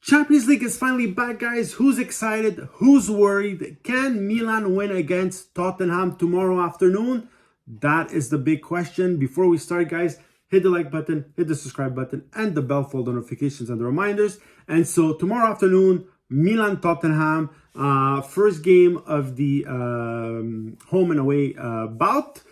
Champions League is finally back, guys. Who's excited? Who's worried? Can Milan win against Tottenham tomorrow afternoon? That is the big question. Before we start, guys, hit the like button, hit the subscribe button, and the bell for the notifications and the reminders. And so tomorrow afternoon, Milan-Tottenham, first game of the home and away bout.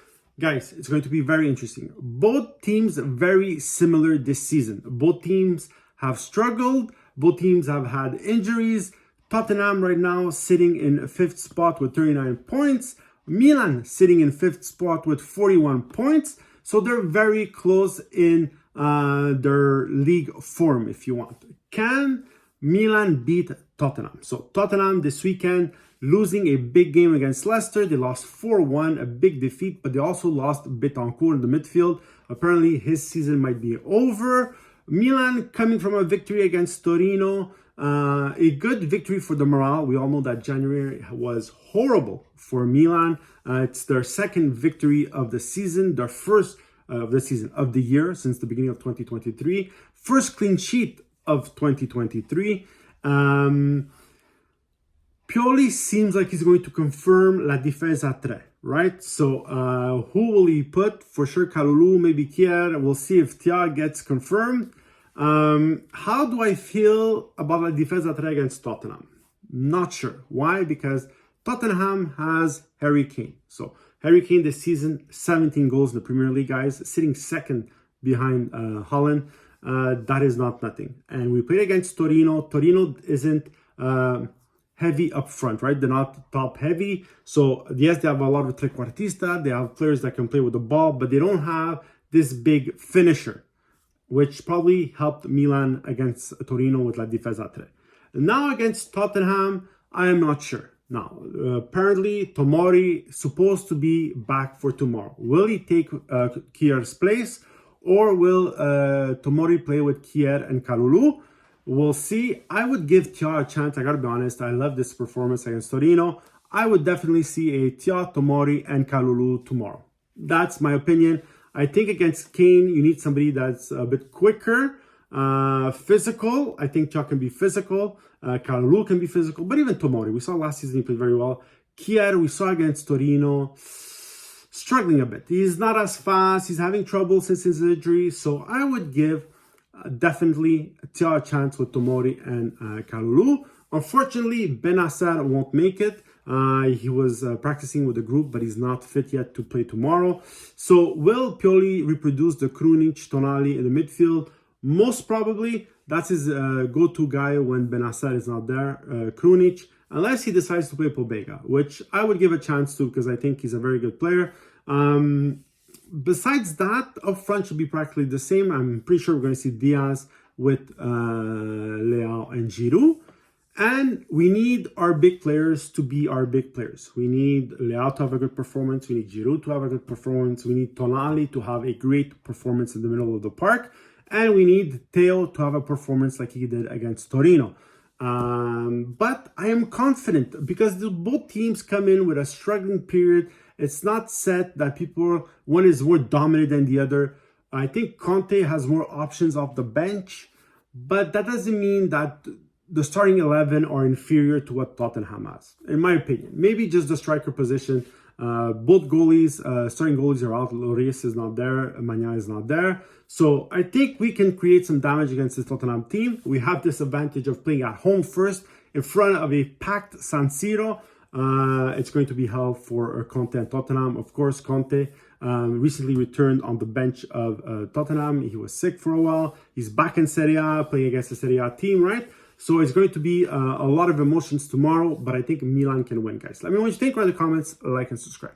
Guys, it's going to be very interesting. Both teams very similar this season. Both teams have struggled. Both teams have had injuries. Tottenham right now sitting in 5th spot with 39 points. Milan sitting in 5th spot with 41 points. So they're very close in their league form, if you want. Can Milan beat Tottenham? So Tottenham this weekend losing a big game against Leicester. They lost 4-1, a big defeat, but they also lost Betancourt in the midfield. Apparently his season might be over. Milan coming from a victory against Torino, a good victory for the morale. We all know that January was horrible for Milan. It's their second victory of the season, their first of the year since the beginning of 2023. First clean sheet of 2023. Pioli seems like he's going to confirm la difesa a tre, right? So who will he put? For sure Kalulu, maybe Kier. We'll see if Tia gets confirmed. How do I feel about la difesa a tre against Tottenham? Not sure. Why? Because Tottenham has Harry Kane. So Harry Kane this season, 17 goals in the Premier League, guys, sitting second behind Holland. That is not nothing. And we played against Torino. Torino isn't heavy up front, right? They're not top heavy. So yes, they have a lot of trequartista. They have players that can play with the ball, but they don't have this big finisher, which probably helped Milan against Torino with la difesa a tre. Now against Tottenham, I am not sure. Now, apparently Tomori supposed to be back for tomorrow. Will he take Kier's place, or will Tomori play with Kier and Kalulu? We'll see. I would give Tia a chance. I gotta be honest. I love this performance against Torino. I would definitely see a Tia, Tomori, and Kalulu tomorrow. That's my opinion. I think against Kane, you need somebody that's a bit quicker, physical. I think Tia can be physical. Kalulu can be physical. But even Tomori, we saw last season he played very well. Kier, we saw against Torino, struggling a bit. He's not as fast. He's having trouble since his injury. So I would give definitely Tia a chance with Tomori and Kalulu. Unfortunately, Benacer won't make it. He was practicing with the group, but he's not fit yet to play tomorrow. So will Pioli reproduce the Krunic, Tonali in the midfield? Most probably. That's his go-to guy when Benacer is not there, Krunic, unless he decides to play Pobega, which I would give a chance to because I think he's a very good player. Besides that, up front should be practically the same. I'm pretty sure we're going to see Diaz with Leao and Giroud. And we need our big players to be our big players. We need Leao to have a good performance. We need Giroud to have a good performance. We need Tonali to have a great performance in the middle of the park. And we need Theo to have a performance like he did against Torino. But I am confident because both teams come in with a struggling period. It's not set that one is more dominant than the other. I think Conte has more options off the bench, but that doesn't mean that the starting 11 are inferior to what Tottenham has, in my opinion. Maybe just the striker position. Both goalies, starting goalies are out. Lloris is not there. Magna is not there. So I think we can create some damage against this Tottenham team. We have this advantage of playing at home first in front of a packed San Siro. It's going to be hell for Conte and Tottenham. Of course, Conte recently returned on the bench of Tottenham. He was sick for a while. He's back in Serie A, playing against the Serie A team, right? So it's going to be a lot of emotions tomorrow, but I think Milan can win, guys. Let me know what you think. Write in the comments, like, and subscribe.